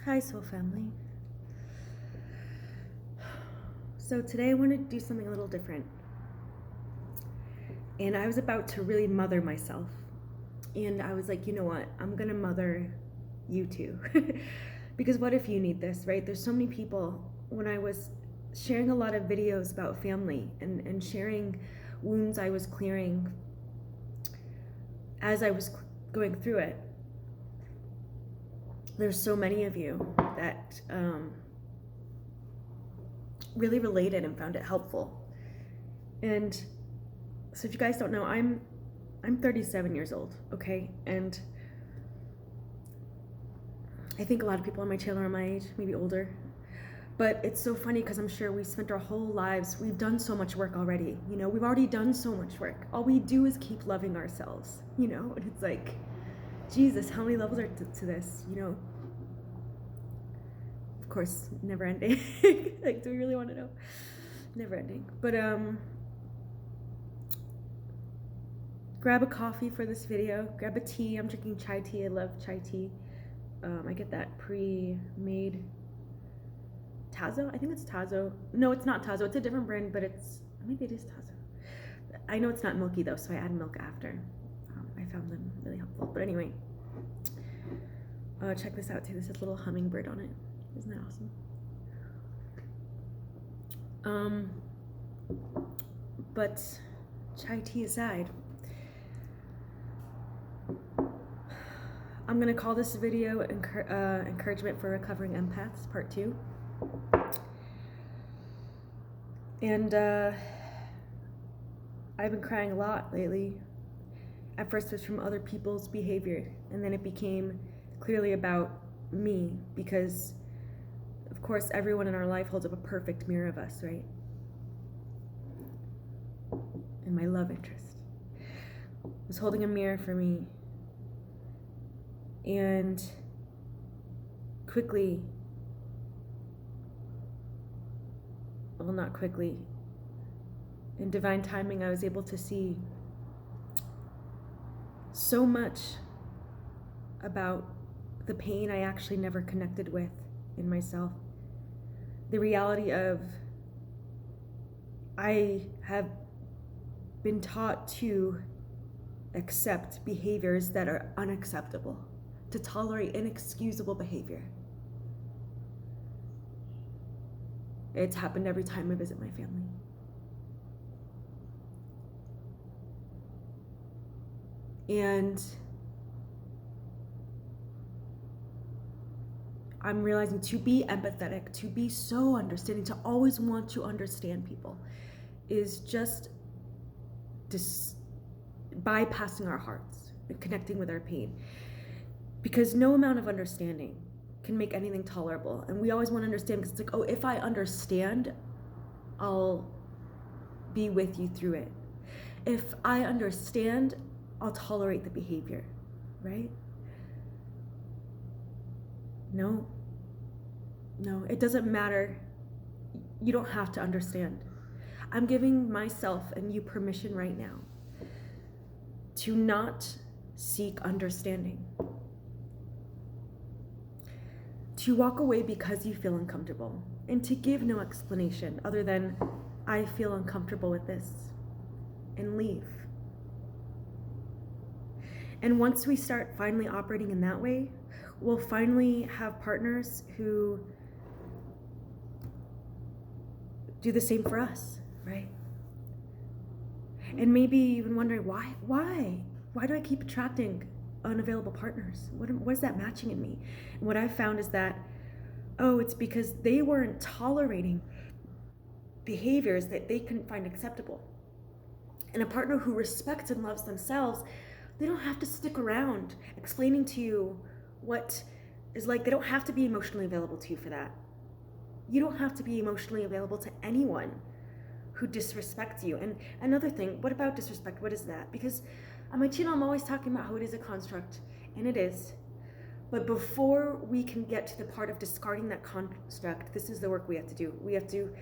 Hi, soul family. So today I want to do something a little different. And I was about to really mother myself. And I was like, you know what? I'm going to mother you too. Because what if you need this, right? There's so many people. When I was sharing a lot of videos about family and sharing wounds I was clearing as I was going through it, there's so many of you that really related and found it helpful. And so if you guys don't know, I'm 37 years old, okay? And I think a lot of people on my channel are my age, maybe older. But it's so funny because I'm sure we spent our whole lives, we've done so much work already, you know? We've already done so much work. All we do is keep loving ourselves, you know? And it's like, Jesus, how many levels are to this, you know? Of course, never ending. Like, do we really want to know? Never ending. But grab a coffee for this video. Grab a tea. I'm drinking chai tea. I love chai tea. I get that pre-made Tazo. I think it's Tazo. No, it's not Tazo. It's a different brand, but maybe it is Tazo. I know it's not milky though, so I add milk after. I found them really helpful. But anyway, check this out too. This has a little hummingbird on it. Isn't that awesome? But chai tea aside, I'm gonna call this video Encouragement for Recovering Empaths, Part 2. And I've been crying a lot lately. At first it was from other people's behavior, and then it became clearly about me, because of course everyone in our life holds up a perfect mirror of us, right? And my love interest was holding a mirror for me. And quickly, well, not quickly, in divine timing, I was able to see so much about the pain I actually never connected with in myself. The reality of I have been taught to accept behaviors that are unacceptable, to tolerate inexcusable behavior. It's happened every time I visit my family. And I'm realizing to be empathetic, to be so understanding, to always want to understand people is just bypassing our hearts and connecting with our pain. Because no amount of understanding can make anything tolerable. And we always want to understand because it's like, oh, if I understand, I'll be with you through it. If I understand, I'll tolerate the behavior, right? No, it doesn't matter. You don't have to understand. I'm giving myself and you permission right now to not seek understanding. To walk away because you feel uncomfortable, and to give no explanation other than, I feel uncomfortable with this, and leave. And once we start finally operating in that way, we'll finally have partners who do the same for us, right? And maybe even wondering, why do I keep attracting unavailable partners? What is that matching in me? And what I've found is that, it's because they weren't tolerating behaviors that they couldn't find acceptable. And a partner who respects and loves themselves, they don't have to stick around explaining to you what is like. They don't have to be emotionally available to you for that. You don't have to be emotionally available to anyone who disrespects you. And another thing, what about disrespect? What is that? Because on my channel, I'm always talking about how it is a construct, and it is. But before we can get to the part of discarding that construct, this is the work we have to do. We have to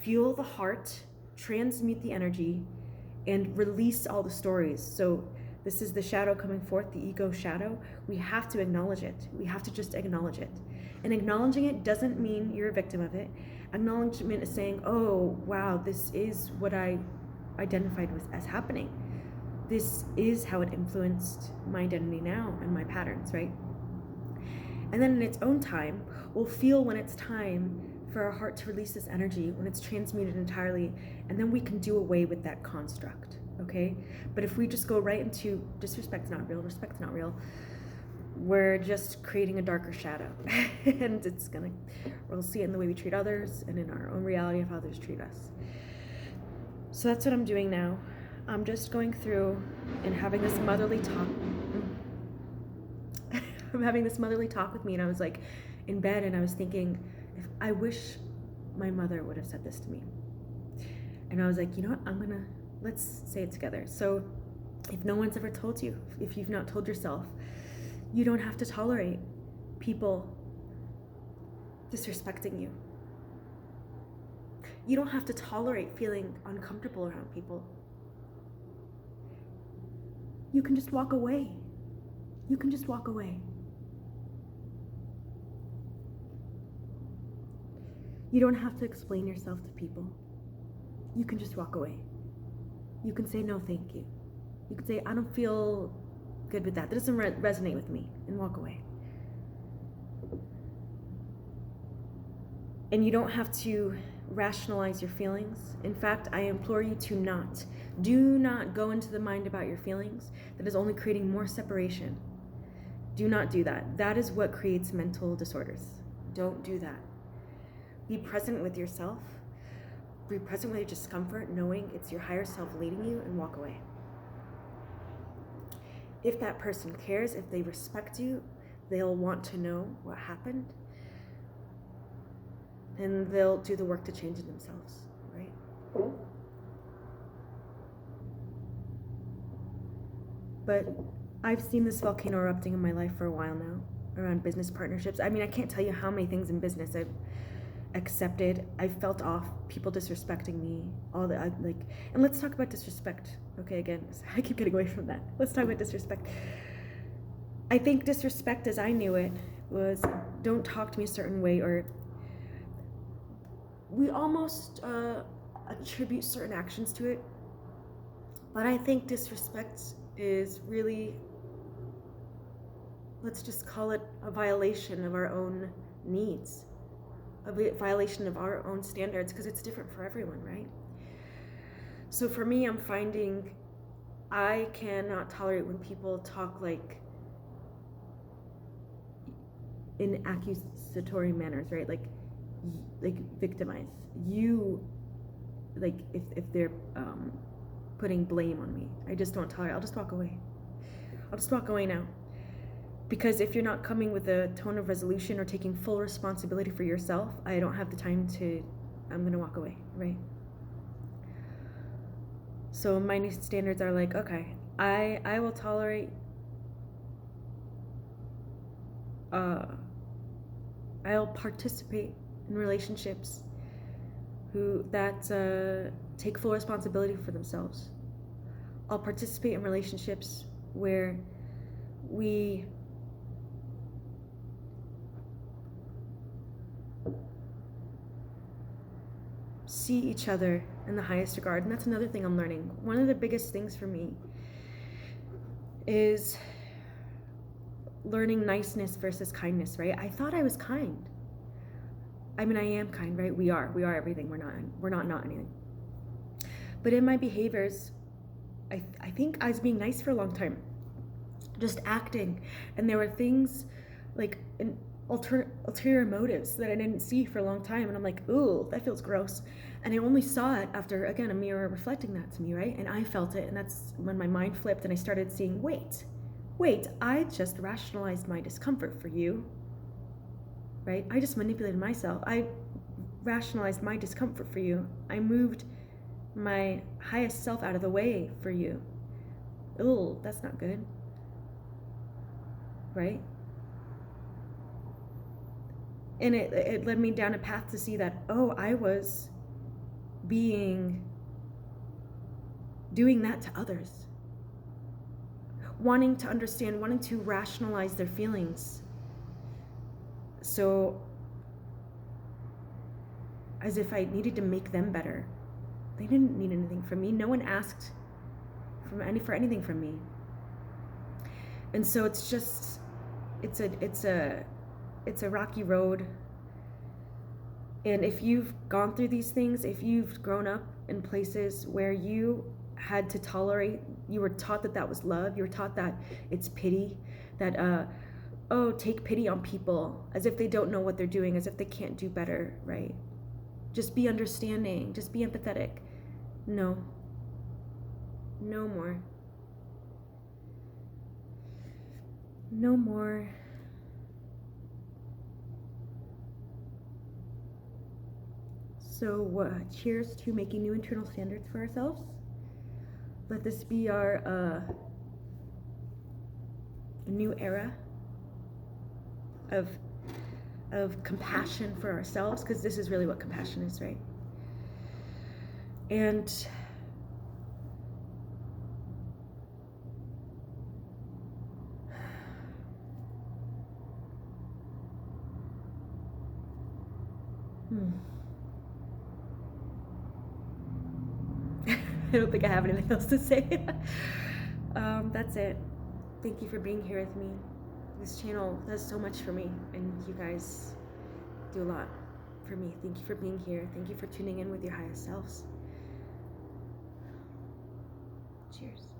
fuel the heart, transmute the energy, and release all the stories. So This is the shadow coming forth, the ego shadow. We have to acknowledge it. We have to just acknowledge it. And acknowledging it doesn't mean you're a victim of it. Acknowledgement is saying, oh, wow, this is what I identified with as happening. This is how it influenced my identity now and my patterns, right? And then in its own time, we'll feel when it's time for our heart to release this energy, when it's transmuted entirely, and then we can do away with that construct, okay? But if we just go right into disrespect's not real, respect's not real, we're just creating a darker shadow. And we'll see it in the way we treat others and in our own reality of how others treat us. So that's what I'm doing now. I'm just going through and having this motherly talk. I'm having this motherly talk with me, and I was like in bed and I was thinking, I wish my mother would have said this to me. And I was like, you know what, let's say it together. So if no one's ever told you, if you've not told yourself, you don't have to tolerate people disrespecting you. You don't have to tolerate feeling uncomfortable around people. You can just walk away. You can just walk away. You don't have to explain yourself to people. You can just walk away. You can say, no, thank you. You can say, I don't feel good with that. That doesn't resonate with me, and walk away. And you don't have to rationalize your feelings. In fact, I implore you to not. Do not go into the mind about your feelings. That is only creating more separation. Do not do that. That is what creates mental disorders. Don't do that. Be present with yourself. Be present with your discomfort, knowing it's your higher self leading you, and walk away. If that person cares, if they respect you, they'll want to know what happened, and they'll do the work to change it themselves, right? But I've seen this volcano erupting in my life for a while now, around business partnerships. I mean, I can't tell you how many things in business I've accepted. I felt off, people disrespecting me, and let's talk about disrespect. Okay, again, I keep getting away from that. Let's talk about disrespect. I think disrespect as I knew it was, don't talk to me a certain way, or we almost attribute certain actions to it. But I think disrespect is really, let's just call it a violation of our own needs, a violation of our own standards, because it's different for everyone, right? So for me, I'm finding I cannot tolerate when people talk like in accusatory manners, right? Like victimize you, like if they're putting blame on me. I just don't tolerate. I'll just walk away. I'll just walk away now. Because if you're not coming with a tone of resolution or taking full responsibility for yourself, I don't have the time I'm gonna walk away, right? So my new standards are like, okay, I will tolerate I'll participate in relationships that take full responsibility for themselves. I'll participate in relationships where we see each other in the highest regard. And that's another thing I'm learning. One of the biggest things for me is learning niceness versus kindness, right? I thought I was kind. I mean, I am kind, right? We are everything. We're not anything. But in my behaviors, I think I was being nice for a long time, just acting. And there were things like ulterior motives that I didn't see for a long time. And I'm like, ooh, that feels gross. And I only saw it after, again, a mirror reflecting that to me, right? And I felt it. And that's when my mind flipped and I started seeing, wait, I just rationalized my discomfort for you, right? I just manipulated myself. I rationalized my discomfort for you. I moved my highest self out of the way for you. Ooh, that's not good, right? And it led me down a path to see that, oh, I was doing that to others. wanting to understand, wanting to rationalize their feelings. So, as if I needed to make them better. They didn't need anything from me. No one asked for anything from me. And so it's just, it's a rocky road. And if you've gone through these things, if you've grown up in places where you had to tolerate, you were taught that was love, you were taught that it's pity, that take pity on people, as if they don't know what they're doing, as if they can't do better, right? Just be understanding, just be empathetic. No more. No more. So cheers to making new internal standards for ourselves. Let this be our new era of compassion for ourselves, because this is really what compassion is, right? And I don't think I have anything else to say. That's it. Thank you for being here with me. This channel does so much for me, and you guys do a lot for me. Thank you for being here. Thank you for tuning in with your highest selves. Cheers.